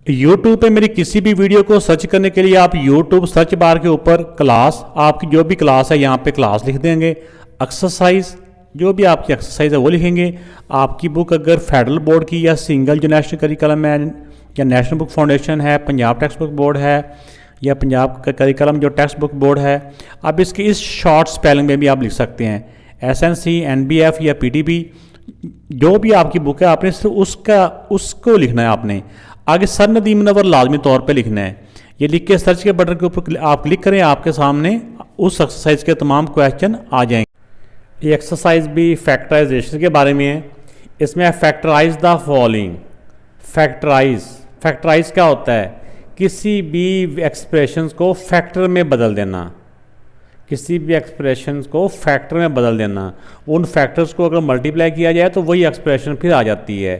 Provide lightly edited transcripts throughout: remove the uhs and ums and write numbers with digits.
YouTube पे मेरी किसी भी वीडियो को सर्च करने के लिए आप YouTube सर्च बार के ऊपर क्लास, आपकी जो भी क्लास है यहाँ पे क्लास लिख देंगे। एक्सरसाइज, जो भी आपकी एक्सरसाइज है वो लिखेंगे। आपकी बुक अगर फेडरल बोर्ड की या सिंगल जो नेशनल करिकुलम है या नेशनल बुक फाउंडेशन है, पंजाब टेक्स्ट बुक बोर्ड है या पंजाब का करिकुलम जो टेक्स्ट बुक बोर्ड है, आप इसकी इस शॉर्ट स्पेलिंग में भी आप लिख सकते हैं। SNC, NBF या PTB, जो भी आपकी बुक है आपने उसको लिखना है। आपने आगे सर नदीम नवर लाजमी तौर पे लिखना है। ये लिख के सर्च के बटन के ऊपर आप क्लिक करें, आपके सामने उस एक्सरसाइज के तमाम क्वेश्चन आ जाएंगे। ये एक्सरसाइज भी फैक्टराइजेशन के बारे में है। इसमें फैक्टराइज द फॉलोइंग। फैक्टराइज क्या होता है? किसी भी एक्सप्रेशंस को फैक्टर में बदल देना। किसी भी एक्सप्रेशंस को फैक्टर में बदल देना। उन फैक्टर्स को अगर मल्टीप्लाई किया जाए तो वही एक्सप्रेशन फिर आ जाती है।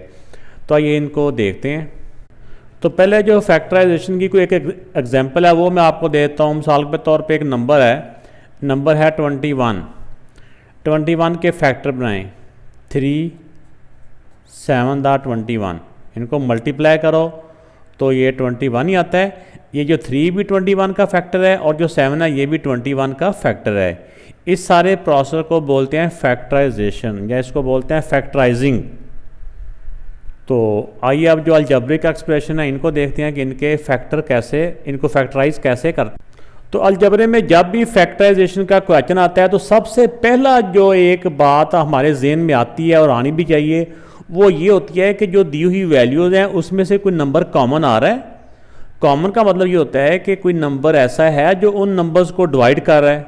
तो आइए इनको देखते हैं। तो पहले जो फैक्टराइजेशन की कोई एक एग्जांपल है वो मैं आपको देता हूँ। मिसाल के तौर पे एक नंबर है 21। 21 के फैक्टर बनाएं। 3, 7 दा 21, इनको मल्टीप्लाई करो तो ये 21 ही आता है। ये जो 3 भी 21 का फैक्टर है और जो 7 है ये भी 21 का फैक्टर है। इस सारे प्रोसेस को बोलते हैं फैक्टराइजेशन या इसको बोलते हैं फैक्टराइजिंग। तो आइए अब जो अलजबरिक एक्सप्रेशन है इनको देखते हैं कि इनको फैक्टराइज कैसे करते हैं। तो अलजबरे में जब भी फैक्टराइजेशन का क्वेश्चन आता है तो सबसे पहला जो एक बात हमारे जहन में आती है और आनी भी चाहिए वो ये होती है कि जो दी हुई वैल्यूज़ हैं उसमें से कोई नंबर कॉमन आ रहा है। कॉमन का मतलब ये होता है कि कोई नंबर ऐसा है जो उन नंबर्स को डिवाइड कर रहा है।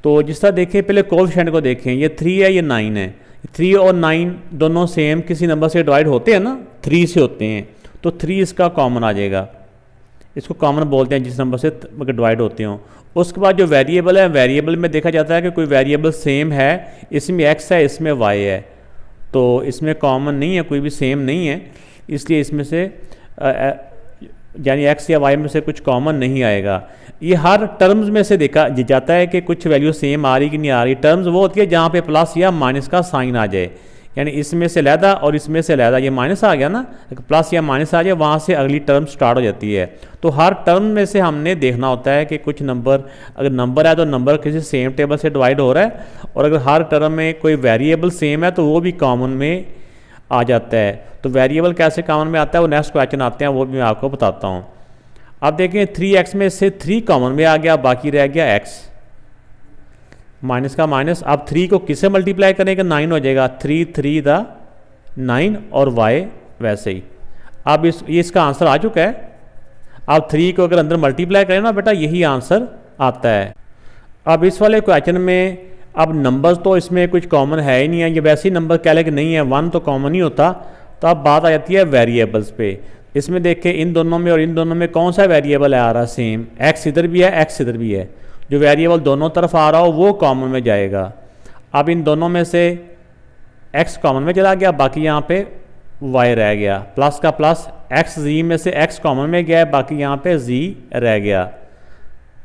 तो जिस तरह देखें, पहले कोएफिशिएंट को देखें, ये 3 है, ये 9 है। 3 और 9 दोनों सेम किसी नंबर से डिवाइड होते हैं ना, 3 से होते हैं, तो 3 इसका कॉमन आ जाएगा। इसको कॉमन बोलते हैं जिस नंबर से डिवाइड होते हो। उसके बाद जो वेरिएबल है, वेरिएबल में देखा जाता है कि कोई वेरिएबल सेम है, इसमें x है, इसमें y है, तो इसमें कॉमन नहीं है, कोई भी सेम नहीं है, इसलिए इसमें से यानी x या y में से कुछ कॉमन नहीं आएगा। ये हर टर्म्स में से देखा जाता है कि कुछ वैल्यू सेम आ रही कि नहीं आ रही। टर्म्स वो होती है जहाँ पे प्लस या माइनस का साइन आ जाए, यानी इसमें से लहदा और इसमें से लहदा, ये माइनस आ गया ना, प्लस या माइनस आ जाए, वहाँ से अगली टर्म स्टार्ट हो जाती है। तो हर टर्म में से हमने देखना होता है कि कुछ नंबर, अगर नंबर है तो नंबर किसी सेम टेबल से डिवाइड हो रहा है, और अगर हर टर्म में कोई वेरिएबल सेम है तो वो भी कॉमन में आ जाता है। तो वेरिएबल कैसे कॉमन में आता है वो नेक्स्ट क्वेश्चन आते हैं, वो भी मैं आपको बताता हूँ। अब देखें 3x में से 3 कॉमन में आ गया, बाकी रह गया x, माइनस का माइनस। अब 3 को किससे मल्टीप्लाई करेंगे? 9 हो जाएगा। 3 3 दा 9 और y वैसे ही। अब ये इसका आंसर आ चुका है। अब 3 को अगर अंदर मल्टीप्लाई करें ना बेटा, यही आंसर आता है। अब इस वाले क्वेश्चन में अब नंबर्स तो इसमें कुछ कॉमन है ही नहीं है, ये वैसे ही नंबर कह लें कि नहीं है, 1 तो कॉमन ही होता। तो अब बात आ जाती है वेरिएबल्स पे। इसमें देखें इन दोनों में और इन दोनों में कौन सा वेरिएबल आ रहा है सेम? x इधर भी है, x इधर भी है। जो वेरिएबल दोनों तरफ आ रहा हो वो कॉमन में जाएगा। अब इन दोनों में से x कॉमन में चला गया, बाकी यहाँ पे y रह गया, प्लस का प्लस, x z में से x कॉमन में गया है, बाकी यहाँ पे z रह गया।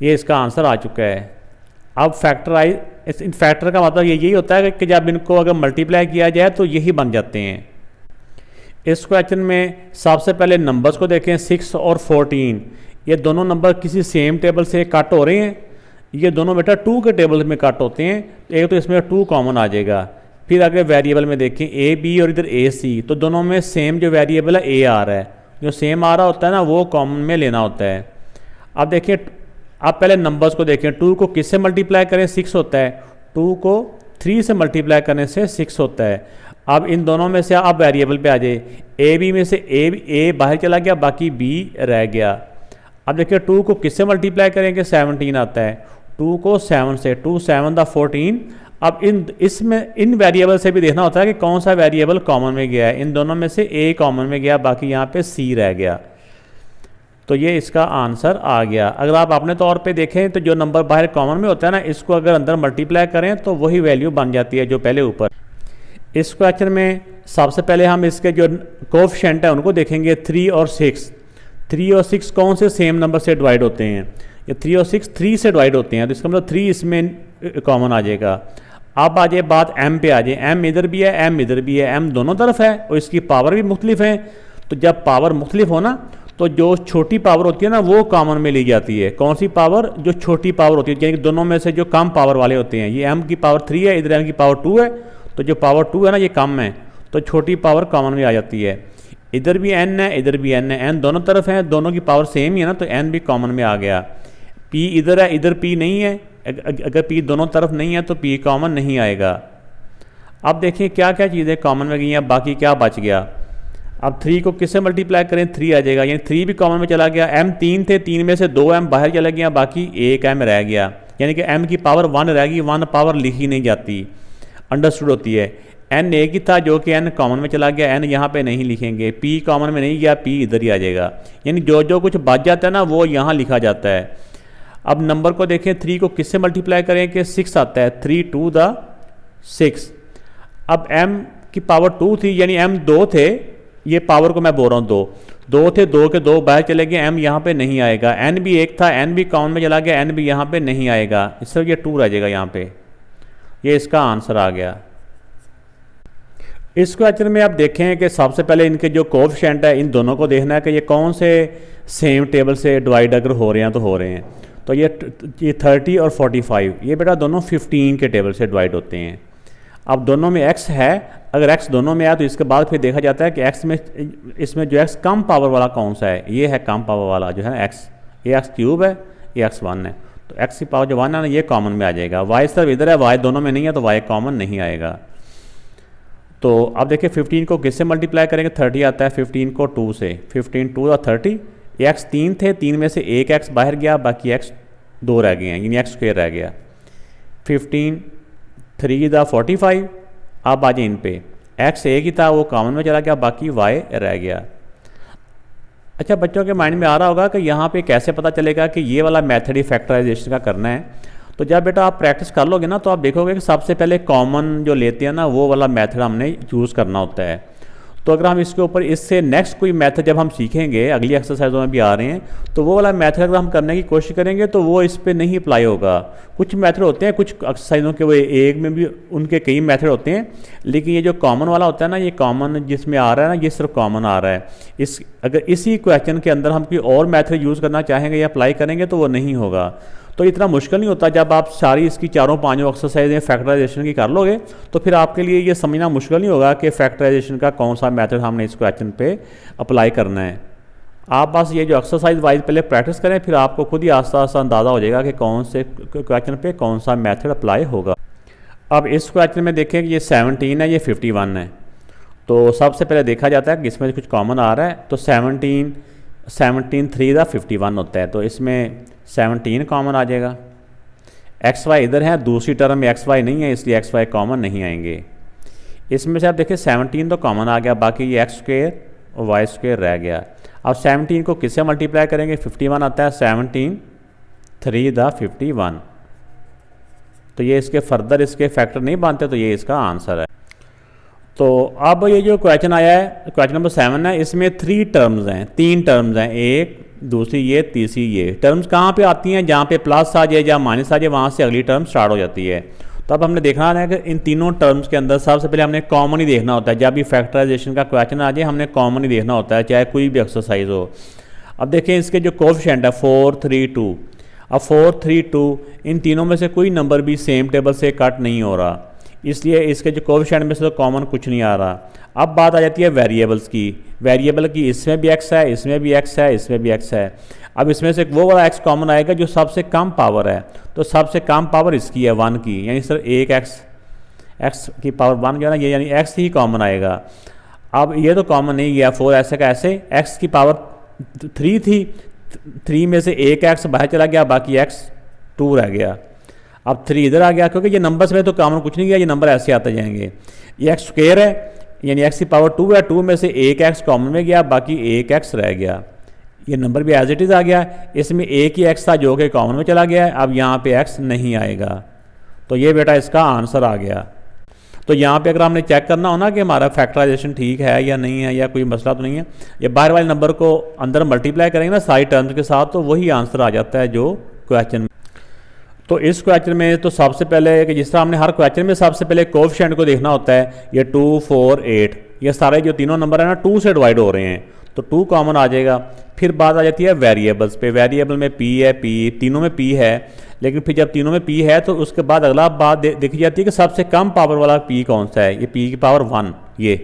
ये इसका आंसर आ चुका है। अब फैक्टर का मतलब यही होता है कि जब इनको अगर मल्टीप्लाई किया जाए तो यही बन जाते हैं। इस क्वेश्चन में सबसे पहले नंबर्स को देखें, 6 और 14, ये दोनों नंबर किसी सेम टेबल से कट हो रहे हैं। ये दोनों बेटा 2 के टेबल में कट होते हैं, एक तो इसमें 2 कॉमन आ जाएगा। फिर आगे वेरिएबल में देखें AB और इधर AC, तो दोनों में सेम जो वेरिएबल है A आ रहा है, जो सेम आ रहा होता है ना वो कॉमन में लेना होता है। अब देखिए, अब पहले नंबर्स को देखें, 2 को किससे मल्टीप्लाई करें? 6 होता है, 2 को 3 से मल्टीप्लाई करने से 6 होता है। अब इन दोनों में से आप वेरिएबल पे आ जाए, AB में से A बाहर चला गया, बाकी B रह गया। अब देखिए 2 को किससे मल्टीप्लाई करेंगे? 17 आता है, 2 को 7 से, 2 7 दा 14। अब इन वेरिएबल से भी देखना होता है कि कौन सा वेरिएबल कॉमन में गया है। इन दोनों में से A कॉमन में गया, बाकी यहाँ पे C रह गया। तो ये इसका आंसर आ गया। अगर आप अपने तौर पे देखें तो जो नंबर बाहर कॉमन में होता है ना, इसको अगर अंदर मल्टीप्लाई करें तो वही वैल्यू बन जाती है जो पहले ऊपर। इस क्वेश्चन में सबसे पहले हम इसके जो कोएफिशिएंट है उनको देखेंगे, 3 और 6। 3 और 6 कौन से सेम नंबर से डिवाइड होते हैं? ये 3 और 6 3 से डिवाइड होते हैं, तो इसका मतलब 3 इसमें कॉमन आ जाएगा। अब आ जाए बात m पे आ जाए, m इधर भी है, m इधर भी है, m दोनों तरफ है और इसकी पावर भी मुख्तलिफ है। तो जब पावर मुख्तलिफ हो ना तो जो छोटी पावर होती है ना वो कॉमन में ली जाती है। कौन सी पावर? जो छोटी पावर होती है, यानी कि दोनों में से जो कम पावर वाले होते हैं। ये m की पावर 3 है, इधर m की पावर 2 है, तो जो पावर 2 है ना ये कम है, तो छोटी पावर कॉमन में आ जाती है। इधर भी n है, इधर भी n है, n दोनों तरफ है, दोनों की पावर सेम ही है ना, तो n भी कॉमन में आ गया। p इधर है, इधर p नहीं है, अगर p दोनों तरफ नहीं है तो p कॉमन नहीं आएगा। अब देखिए क्या क्या चीज़ें कॉमन में गई हैं, बाकी क्या बच गया। अब 3 को किससे मल्टीप्लाई करें, 3 आ जाएगा, यानी 3 भी कॉमन में चला गया। m 3 थे, 3 में से 2 m बाहर चला गया, बाकी 1 m रह गया, यानी कि m की पावर 1 रह गई। 1 पावर लिखी नहीं जाती, अंडरस्टूड होती है। n एक ही था जो कि n कॉमन में चला गया, n यहाँ पे नहीं लिखेंगे। p कॉमन में नहीं गया, p इधर ही आ जाएगा, यानी जो जो कुछ बच जाता है ना वो यहाँ लिखा जाता है। अब नंबर को देखें, 3 को किससे मल्टीप्लाई करें कि 6 आता है, 3 2 द 6। अब m की पावर 2 थी, यानी m 2 थे, ये पावर को मैं बोल रहा हूँ 2 थे, 2 के 2 बाहर चले गए, m यहाँ पे नहीं आएगा। n भी 1 था, n भी कॉमन में चला गया, n भी यहाँ पे नहीं आएगा, इस तरह ये 2 रह जाएगा यहाँ पे। ये इसका आंसर आ गया। इस क्वेश्चन में आप देखें कि सबसे पहले इनके जो कोएफिशिएंट है इन दोनों को देखना है कि ये कौन से सेम टेबल से डिवाइड अगर हो रहे हैं तो हो रहे हैं। तो ये 30 और 45 ये बेटा दोनों 15 के टेबल से डिवाइड होते हैं। अब दोनों में x है, अगर x दोनों में आया तो इसके बाद फिर देखा जाता है कि x में इसमें जो x कम पावर वाला कौन सा है, ये है कम पावर वाला जो है x, ये x क्यूब है, ये x 1 है, तो x की पावर जो 1 है ना ये कॉमन में आ जाएगा। y सिर्फ इधर है, y दोनों में नहीं है तो y कॉमन नहीं आएगा। तो अब देखिए 15 को किससे मल्टीप्लाई करेंगे, 30 आता है, 15 को 2 से, 15 2 और 30, ये x 3 थे, 3 में से एक x बाहर गया, बाकी x 2 रह गए हैं, यानी x स्क्वायर रह गया। 15 3 द 45, अब आ जाए इन पे, x एक ही था वो कॉमन में चला गया, बाकी y रह गया। अच्छा बच्चों के माइंड में आ रहा होगा कि यहाँ पे कैसे पता चलेगा कि ये वाला मेथड ही फैक्टराइजेशन का करना है। तो जब बेटा आप प्रैक्टिस कर लोगे ना तो आप देखोगे कि सबसे पहले कॉमन जो लेते हैं ना वो वाला मेथड हमने यूज़ करना होता है। तो अगर हम इसके ऊपर इससे नेक्स्ट कोई मेथड जब हम सीखेंगे, अगली एक्सरसाइजों में भी आ रहे हैं, तो वो वाला मेथड अगर हम करने की कोशिश करेंगे तो वो इस पर नहीं अप्लाई होगा। कुछ मेथड होते हैं, कुछ एक्सरसाइजों के वो एक में भी उनके कई मेथड होते हैं, लेकिन ये जो कॉमन वाला होता है ना, ये कॉमन जिसमें आ रहा है ना, ये सिर्फ कॉमन आ रहा है। अगर इसी क्वेश्चन के अंदर हम कोई और मेथड यूज़ करना चाहेंगे या अप्लाई करेंगे तो वो नहीं होगा। तो इतना मुश्किल नहीं होता, जब आप सारी इसकी चारों पांचों एक्सरसाइजें फैक्टराइजेशन की कर लोगे तो फिर आपके लिए ये समझना मुश्किल नहीं होगा कि फैक्टराइजेशन का कौन सा मेथड हमने इस क्वेश्चन पे अप्लाई करना है। आप बस ये जो एक्सरसाइज वाइज पहले प्रैक्टिस करें, फिर आपको खुद ही आस्ता आस्ता अंदाज़ा हो जाएगा कि कौन से क्वेश्चन पे कौन सा मेथड अप्लाई होगा। अब इस क्वेश्चन में देखें कि ये 17 है, ये 51 है। तो सबसे पहले देखा जाता है कि इसमें कुछ कॉमन आ रहा है, तो 17 3 द 51 होता है, तो इसमें 17 कॉमन आ जाएगा। एक्स वाई इधर है, दूसरी टर्म में एक्स वाई नहीं है, इसलिए एक्स वाई कॉमन नहीं आएंगे। इसमें से आप देखिए 17 तो कॉमन आ गया, बाकी ये एक्स स्क्वायर और वाई स्क्वायर रह गया। अब 17 को किससे मल्टीप्लाई करेंगे, 51 आता है, 17 3 द 51, तो ये इसके फर्दर इसके फैक्टर नहीं बनते, तो ये इसका आंसर है। तो अब ये जो क्वेश्चन आया है, क्वेश्चन नंबर 7 है, इसमें 3 टर्म्स हैं, 3 टर्म्स हैं, एक दूसरी ये तीसरी ये। टर्म्स कहाँ पे आती हैं, जहाँ पे प्लस आ जाए या माइनस आ जाए वहाँ से अगली टर्म स्टार्ट हो जाती है। तो अब हमने देखना है कि इन तीनों टर्म्स के अंदर सबसे पहले हमने कॉमन ही देखना होता है। जब भी फैक्टराइजेशन का क्वेश्चन आ जाए हमने कॉमन ही देखना होता है, चाहे कोई भी एक्सरसाइज हो। अब देखें इसके जो कोएफिशिएंट है 4 3 2, अब 4 3 2 इन तीनों में से कोई नंबर भी सेम टेबल से कट नहीं हो रहा, इसलिए इसके जो कोएफिशिएंट में से तो कॉमन कुछ नहीं आ रहा। अब बात आ जाती है वेरिएबल्स की। वेरिएबल की इसमें भी x है, इसमें भी x है, इसमें भी x है। अब इसमें से वो वाला x कॉमन आएगा जो सबसे कम पावर है, तो सबसे कम पावर इसकी है 1 की, यानी सर एक x की पावर 1 जो है ना ये, यानी x ही कॉमन आएगा। अब ये तो कॉमन नहीं गया, 4 ऐसे का ऐसे, x की पावर 3 थी, 3 में से एक x बाहर चला गया, बाकी x 2 रह गया। अब 3 इधर आ गया, क्योंकि ये नंबर्स में तो कॉमन कुछ नहीं गया, ये नंबर ऐसे आते जाएंगे। ये एक्स स्क्वायर है, यानी x की पावर 2 है, 2 में से एक x कॉमन में गया, बाकी एक x रह गया। ये नंबर भी एज इट इज़ आ गया, इसमें एक ही x था जो कि कॉमन में चला गया है, अब यहाँ पे x नहीं आएगा, तो ये बेटा इसका आंसर आ गया। तो यहाँ पे अगर हमने चेक करना हो ना कि हमारा फैक्टराइजेशन ठीक है या नहीं है, या कोई मसला तो नहीं है, ये बाहर वाले नंबर को अंदर मल्टीप्लाई करेंगे ना सारी टर्म्स के साथ, तो वही आंसर आ जाता है जो क्वेश्चन। तो इस क्वेश्चन में तो सबसे पहले कि जिस तरह हमने हर क्वेश्चन में सबसे पहले कोएफिशिएंट को देखना होता है, ये 2 4 8 ये सारे जो तीनों नंबर है ना 2 से डिवाइड हो रहे हैं, तो 2 कॉमन आ जाएगा। फिर बात आ जाती है वेरिएबल्स पे। वेरिएबल में p है, p तीनों में p है, लेकिन फिर जब तीनों में p है तो उसके बाद अगला बात देखी जाती है कि सबसे कम पावर वाला p कौन सा है। ये p की पावर 1, ये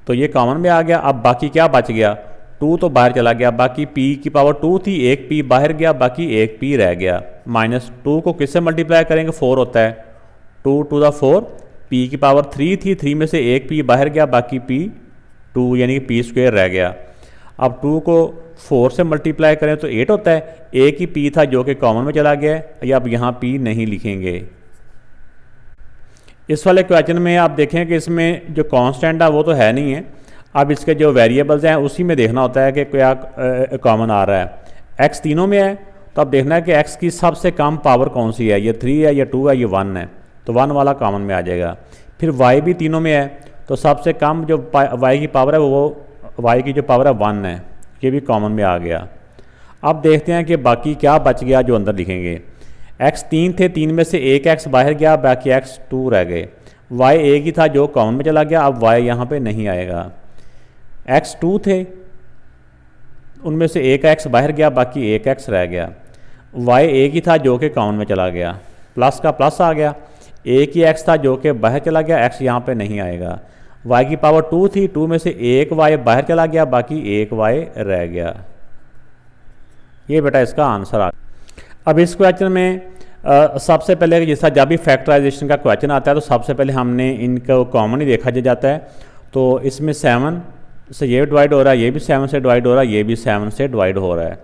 तो ये कॉमन में आ गया। अब बाकी क्या बच गया, 2 तो बाहर चला गया, बाकी p की पावर 2 थी, एक p बाहर गया, बाकी एक p रह गया। -2 को किससे मल्टीप्लाई करेंगे, 4 होता है, 2 to the 4, p की पावर 3 थी, 3 में से एक p बाहर गया, बाकी p 2 यानी कि p² रह गया। अब 2 को 4 से मल्टीप्लाई करें तो 8 होता है, एक ही p था जो कि कॉमन में चला गया है, या अब यहाँ p नहीं लिखेंगे। इस वाले क्वेश्चन में आप देखें कि इसमें जो कांस्टेंट है वो तो है नहीं है, अब इसके जो वेरिएबल्स हैं उसी में देखना होता है कि क्या कॉमन आ रहा है। x तीनों में है तो अब देखना है कि x की सबसे कम पावर कौन सी है, ये 3 है, ये 2 है, ये 1 है, तो 1 वाला कॉमन में आ जाएगा। फिर y भी तीनों में है तो सबसे कम जो y की पावर है वो y की जो पावर है 1 है, ये भी कॉमन में आ गया। अब देखते हैं कि बाकी क्या बच गया जो अंदर लिखेंगे। x 3 थे, 3 में से एक x बाहर गया, बाकी x 2 रह गए। y एक ही था जो कॉमन में चला गया, अब y यहाँ पे नहीं आएगा। x 2 थे, उनमें से एक x बाहर गया, बाकी एक x रह गया। y एक ही था जो कि कॉमन में चला गया, प्लस का प्लस आ गया, एक ही x था जो कि बाहर चला गया, x यहाँ पे नहीं आएगा। y की पावर 2 थी, 2 में से एक y बाहर चला गया, बाकी एक y रह गया। ये बेटा इसका आंसर आ गया। अब इस क्वेश्चन में सबसे पहले जैसा जब भी फैक्टराइजेशन का क्वेश्चन आता है तो सबसे पहले हमने इनका कॉमन ही देखा जाता है। तो इसमें 7 से ये डिवाइड हो रहा है, ये भी 7 से डिवाइड हो रहा है, ये भी 7 से डिवाइड हो रहा है,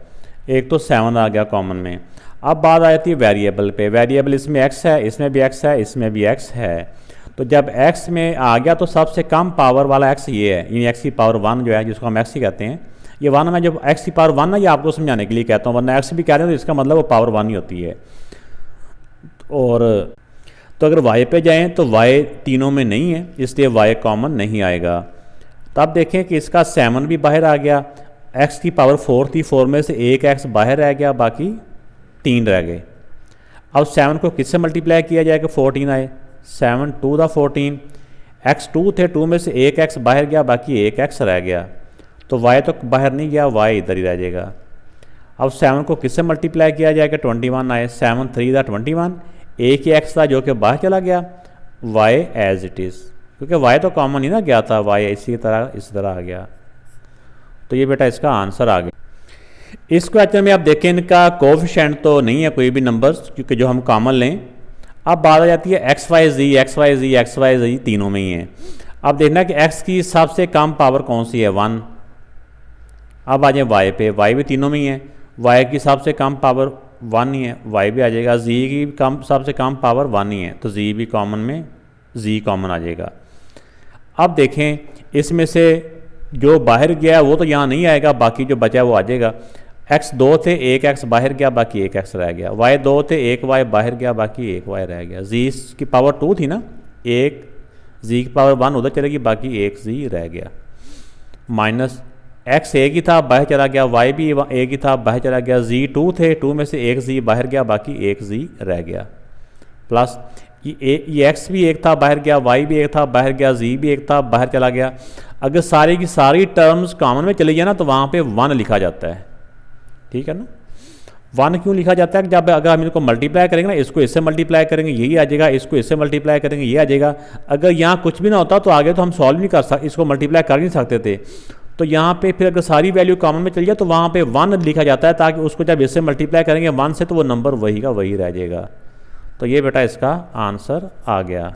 एक तो 7 आ गया कॉमन में। अब बात आ जाती है वेरिएबल पे। वेरिएबल इसमें x है, इसमें भी x है, इसमें भी x है। तो जब x में आ गया तो सबसे कम पावर वाला x ये है, यानी x की पावर 1 जो है, जिसको हम x ही कहते हैं। ये 1 में जब x की पावर 1 है, ये आपको समझाने के लिए कहता हूँ, वरना x भी कहते हैं तो इसका मतलब वो पावर 1 ही होती है। और तो अगर y पे जाएं तो y तीनों में नहीं है, इसलिए y कॉमन नहीं आएगा। तब देखें कि इसका 7 भी बाहर आ गया, x की पावर 4 थी, 4 में से एक x बाहर रह गया, बाकी 3 रह गए। अब 7 को किससे मल्टीप्लाई किया जाएगा, 14 आए, 7 to the 14, x 2 थे, 2 में से एक x बाहर गया, बाकी एक x रह गया, तो y तो बाहर नहीं गया, y इधर ही रह जाएगा। अब 7 को किससे मल्टीप्लाई किया जाएगा, 21 आए, 7 3 था 21, एक ही x था जो कि बाहर चला गया, y एज इट इज़, क्योंकि y तो कॉमन ही ना गया था, y इसी तरह आ गया। तो ये बेटा इसका आंसर आ गया। इस क्वेश्चन में आप देखें इनका कोफिशिएंट तो नहीं है कोई भी नंबर्स, क्योंकि जो हम कॉमन लें। अब बात आ जाती है एक्स वाई जी तीनों में ही है। अब देखना कि x की सबसे कम पावर कौन सी है, 1। अब आ जाए y पे, y भी तीनों में ही है, y की सबसे कम पावर 1 ही है, y भी आ जाएगा। z की सबसे कम पावर 1 ही है, तो z भी कॉमन में z कॉमन आ जाएगा। अब देखें इसमें से जो बाहर गया है वो तो यहाँ नहीं आएगा, बाकी जो बचा है वो आ जाएगा। x 2 थे, एक x बाहर गया, बाकी एक x रह गया। y 2 थे, एक y बाहर गया, बाकी एक y रह गया। z की पावर 2 थी ना, एक z की पावर 1 उधर चलेगी, बाकी एक z रह गया। माइनस x एक ही था, बाहर चला गया, y भी एक ही था, बाहर चला गया। z 2 थे, 2 में से एक z बाहर गया, बाकी एक z रह गया। प्लस ये x भी एक था, बाहर गया, y भी एक था, बाहर गया, z भी एक था, बाहर चला गया। अगर सारी की सारी टर्म्स कॉमन में चली जाए ना तो वहाँ पे 1 लिखा जाता है, ठीक है ना। 1 क्यों लिखा जाता है, जब अगर हम इनको मल्टीप्लाई करेंगे ना, इसको इससे मल्टीप्लाई करेंगे यही आ जाएगा, इसको इससे मल्टीप्लाई करेंगे ये आ जाएगा। अगर यहाँ कुछ भी ना होता तो आगे तो हम सॉल्व नहीं कर सकते, इसको मल्टीप्लाई कर नहीं सकते थे। तो यहाँ पे फिर अगर सारी वैल्यू कॉमन में चली जाए तो वहाँ पे 1 लिखा जाता है, ताकि उसको जब इससे मल्टीप्लाई करेंगे 1 से तो वो नंबर वही का वही रह जाएगा। तो ये बेटा इसका आंसर आ गया।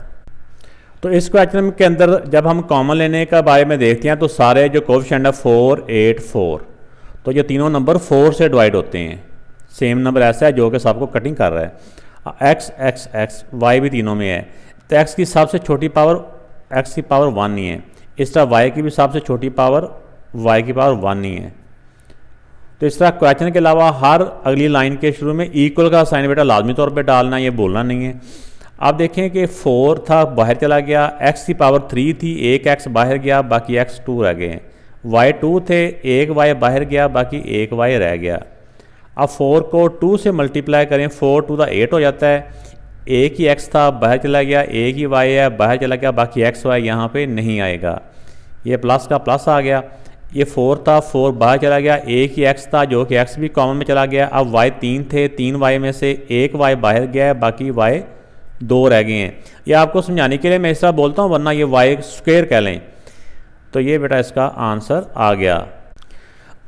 तो इस क्वेश्चन के अंदर जब हम कॉमन लेने का बारे में देखते हैं तो सारे जो कोफिशिएंट है 4, 8, 4, तो ये तीनों नंबर 4 से डिवाइड होते हैं। सेम नंबर ऐसा है जो कि सबको कटिंग कर रहा है। x x x y भी तीनों में है, तो x की सबसे छोटी पावर x की पावर 1 ही है, इस तरह y की भी सबसे छोटी पावर y की पावर 1 ही है। तो इस तरह क्वेश्चन के अलावा हर अगली लाइन के शुरू में इक्वल का साइन बेटा लाजमी तौर पे डालना, ये बोलना नहीं है। आप देखें कि 4 था, बाहर चला गया, x की पावर 3 थी, एक x बाहर गया, बाकी x 2 रह गए। y 2 थे, एक y बाहर गया, बाकी एक y रह गया। अब 4 को 2 से मल्टीप्लाई करें, 4 to the 8 हो जाता है, एक ही एक्स था बाहर चला गया, एक ही वाई है बाहर चला गया, बाकी एक्स वाई यहाँ पे नहीं आएगा। ये प्लस का प्लस आ गया। ये 4 था, 4 बाहर चला गया, एक ही एक्स था जो कि एक्स भी कॉमन में चला गया। अब वाई 3 थे, 3 वाई में से एक वाई बाहर गया है, बाकी वाई 2 रह गए हैं। ये आपको समझाने के लिए मैं इस तरह बोलता हूँ, वरना ये वाई स्क्वायर कह लें। तो ये बेटा इसका आंसर आ गया।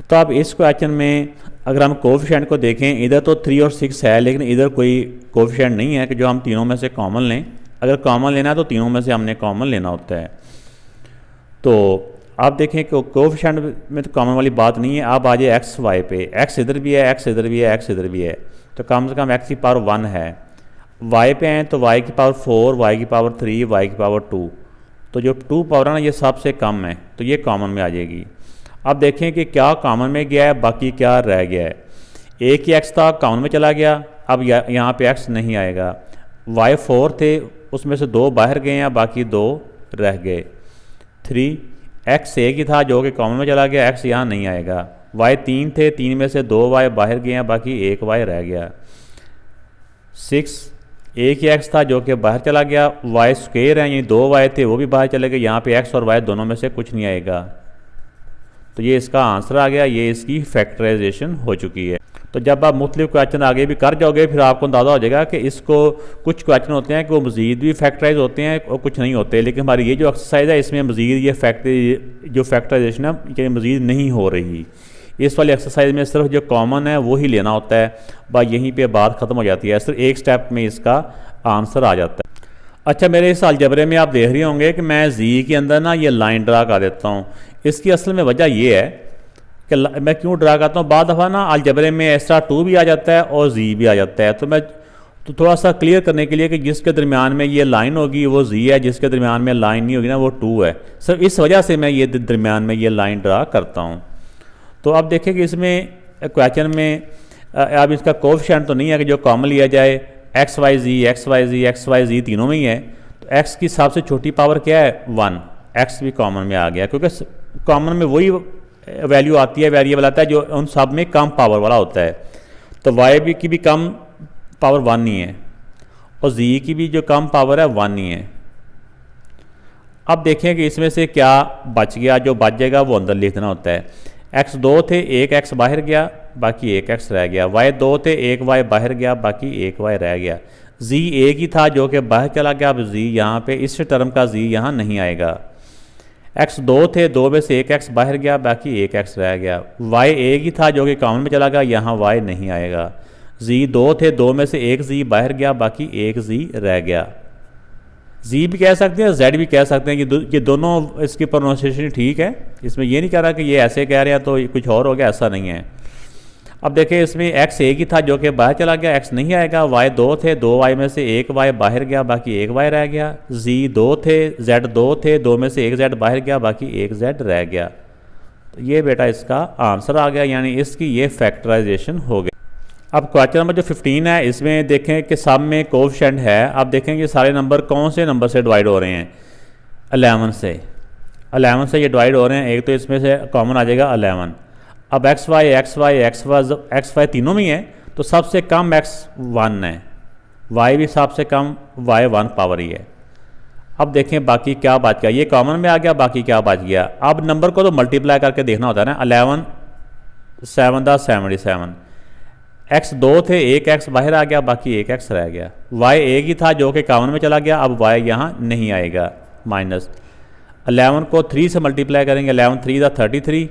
तो अब इस क्वेश्चन में अगर हम कोफिशिएंट को देखें, इधर तो 3 और 6 है, लेकिन इधर कोई कोफिशिएंट नहीं है कि जो हम तीनों में से कॉमन लें। अगर कॉमन लेना है तो तीनों में से हमने कॉमन लेना होता है। तो आप देखें कि कोफिशिएंट में तो कॉमन वाली बात नहीं है। अब आ जाए एक्स वाई पे, एक्स इधर भी है, एक्स इधर भी है, एक्स इधर भी है, तो कम से कम एक्स की पावर 1 है। वाई पे हैं तो वाई की पावर 4, वाई की पावर 3, वाई की पावर 2, तो जो 2 पावर है ना ये सबसे कम है, तो ये कॉमन में आ जाएगी। अब देखें कि क्या कॉमन में गया है, बाकी क्या रह गया है। एक ही एक्स था कॉमन में चला गया, अब यहाँ पे एक्स नहीं आएगा। वाई 4 थे, उसमें से 2 बाहर गए हैं, बाकी 2 रह गए। 3 एक्स एक ही था जो कि कॉमन में चला गया, एक्स यहाँ नहीं आएगा। वाई 3 थे, 3 में से 2 वाई बाहर गए हैं, बाकी 1 वाई रह गया। 6 एक ही एक्स था जो कि बाहर चला गया, वाई स्क्वायर है, यानी 2 वाई थे वो भी बाहर चले गए, यहाँ पे एक्स और वाई दोनों में से कुछ नहीं आएगा। तो ये इसका आंसर आ गया, ये इसकी फैक्टराइजेशन हो चुकी है। तो जब आप मुख्तलिफ क्वेश्चन आगे भी कर जाओगे फिर आपको अंदाज़ा हो जाएगा कि इसको कुछ क्वेश्चन होते हैं कि वो मज़ीद भी फैक्टराइज होते हैं और कुछ नहीं होते, लेकिन हमारी ये जो एक्सरसाइज है इसमें मज़ीद ये फैक्टराइजेशन है ये मज़ीद नहीं हो रही। इस वाली एक्सरसाइज में सिर्फ जो कॉमन है वो ही लेना होता है, बस यहीं पे बात ख़त्म हो जाती है, सिर्फ एक स्टेप में इसका आंसर आ जाता है। अच्छा, मेरे इस अलजबरे में आप देख रहे होंगे कि मैं जी के अंदर ना ये लाइन ड्रा कर देता हूँ। इसकी असल में वजह ये है कि मैं क्यों ड्रा करता हूँ, बाद दफ़ा ना अलजबरे में एक्स्ट्रा 2 भी आ जाता है और जी भी आ जाता है, तो थोड़ा सा क्लियर करने के लिए कि जिसके दरमियान में ये लाइन होगी वो जी है, जिसके दरमियान में लाइन नहीं होगी ना वो 2 है। सिर्फ इस वजह से मैं ये दरमियान में ये लाइन ड्रा करता हूँ। तो अब देखें कि इसमें क्वेश्चन में अब इसका कोफिशिएंट तो नहीं है कि जो कॉमन लिया जाए, एक्स वाई जी, एक्स वाई जी, एक्स वाई जी तीनों में ही है। तो एक्स की सबसे छोटी पावर क्या है, 1, एक्स भी कॉमन में आ गया, क्योंकि कॉमन में वही वैल्यू आती है, वेरिएबल आता है जो उन सब में कम पावर वाला होता है। तो वाई भी की भी कम पावर 1 नहीं है और जी की भी जो कम पावर है 1 नहीं है। अब देखें कि इसमें से क्या बच गया, जो बच जाएगा वो अंदर लिख देना होता है। एक्स 2 थे, एक एक्स बाहर गया, बाकी एक एक्स रह गया। वाई 2 थे, एक वाई बाहर गया, बाकी एक वाई रह गया। जी एक ही था जो कि बाहर चला गया, अब जी यहाँ पे इस टर्म का जी यहाँ नहीं आएगा। एक्स 2 थे, 2 में से एक एक्स बाहर गया, बाकी एक एक्स रह गया। वाई एक ही था जो कि कॉमन में चला गया, यहाँ वाई नहीं आएगा। जी 2 थे, 2 में से एक जी बाहर गया, बाकी एक जी रह गया। जी भी कह सकते हैं, जेड भी कह सकते हैं, ये दोनों इसकी प्रोनाउंसिएशन ठीक है। इसमें ये नहीं कह रहा कि ये ऐसे कह रहे हैं तो कुछ और हो गया, ऐसा नहीं है। अब देखें इसमें एक्स एक ही था जो कि बाहर चला गया, एक्स नहीं आएगा। वाई 2 थे, 2 वाई में से एक वाई बाहर गया, बाकी एक वाई रह गया। जी 2 थे, जेड 2 थे, 2 में से एक जेड बाहर गया, बाकी एक जेड रह गया। तो ये बेटा इसका आंसर आ गया, यानी इसकी ये फैक्टराइजेशन हो गई। अब क्वेश्चन नंबर जो 15 है इसमें देखें कि सब में कोफिशिएंट है। अब देखें कि सारे नंबर कौन से नंबर से डिवाइड हो रहे हैं, 11 से। 11 से ये डिवाइड हो रहे हैं, एक तो इसमें से कॉमन आ जाएगा 11। अब एक्स वाई तीनों में है तो सबसे कम एक्स 1 है, वाई भी सबसे कम वाई 1 पावर ही है। अब देखें बाकी क्या बच गया, ये कॉमन में आ गया, बाकी क्या बच गया। अब नंबर को तो मल्टीप्लाई करके देखना होता है ना। 11 7 दा 77। एक्स 2 थे, एक एक्स बाहर आ गया, बाकी एक एक्स रह गया। वाई एक ही था जो कि कॉमन में चला गया, अब वाई यहाँ नहीं आएगा। माइनस 11 को 3 से मल्टीप्लाई करेंगे, 11 3 दा 33।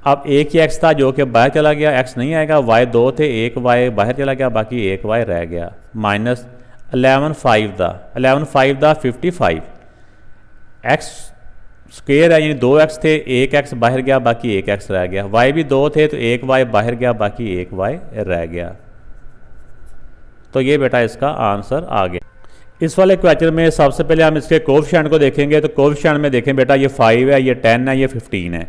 अब एक ही एक्स था जो कि बाहर चला गया, एक्स नहीं आएगा। वाई 2 थे, एक वाई बाहर चला गया, बाकी एक वाई रह गया। माइनस 11 5 दा 55। एक्स स्क्वायर है, यानी 2 एक्स थे, एक एक्स बाहर गया, बाकी एक एक्स रह गया। वाई भी 2 थे तो एक वाई बाहर गया, बाकी एक वाई रह गया। तो ये बेटा इसका आंसर आ गया। इस वाले क्वेश्चन में सबसे पहले हम इसके कोफिशिएंट को देखेंगे। तो कोफिशिएंट में देखें बेटा, ये 5 है, ये 10 है, ये 15 है।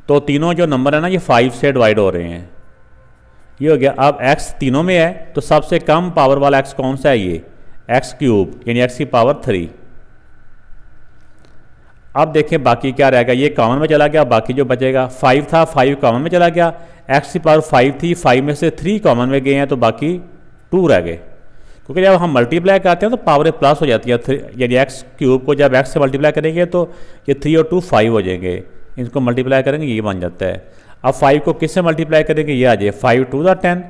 तो तीनों जो नंबर है ना ये 5 से डिवाइड हो रहे हैं, ये हो गया। अब x तीनों में है तो सबसे कम पावर वाला x कौन सा है, ये x क्यूब, यानी x की पावर 3। अब देखें बाकी क्या रहेगा, ये कॉमन में चला गया, बाकी जो बचेगा 5 था, 5 कॉमन में चला गया। x की पावर 5 थी, 5 में से 3 कॉमन में गए हैं तो बाकी 2 रह गए, क्योंकि जब हम मल्टीप्लाई करते हैं तो पावर प्लस हो जाती है, यानी एक्स क्यूब को जब एक्स से मल्टीप्लाई करेंगे तो ये 3 और 2 5 हो जाएंगे, इनको मल्टीप्लाई करेंगे ये बन जाता है। अब 5 को किससे मल्टीप्लाई करेंगे, ये आ जाए 5 2 द 10,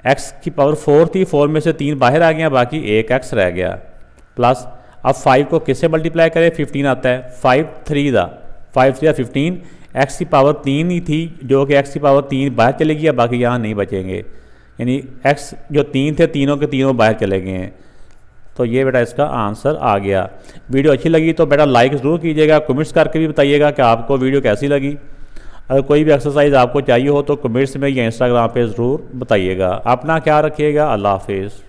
एक्स की पावर 4 थी, 4 में से 3 बाहर आ गया, बाकी एक एक्स रह गया, प्लस अब 5 को किससे मल्टीप्लाई करें, 15 आता है, 5 3 द 15, एक्स की पावर 3 ही थी जो कि एक्स की पावर 3 बाहर चले गई, बाकी यहाँ नहीं बचेंगे, यानी एक्स जो 3 थे तीनों के तीनों बाहर चले गए हैं। तो ये बेटा इसका आंसर आ गया। वीडियो अच्छी लगी तो बेटा लाइक ज़रूर कीजिएगा, कमेंट्स करके भी बताइएगा कि आपको वीडियो कैसी लगी। अगर कोई भी एक्सरसाइज आपको चाहिए हो तो कमेंट्स में या इंस्टाग्राम पे ज़रूर बताइएगा। अपना ख्याल रखिएगा। अल्लाह हाफिज़।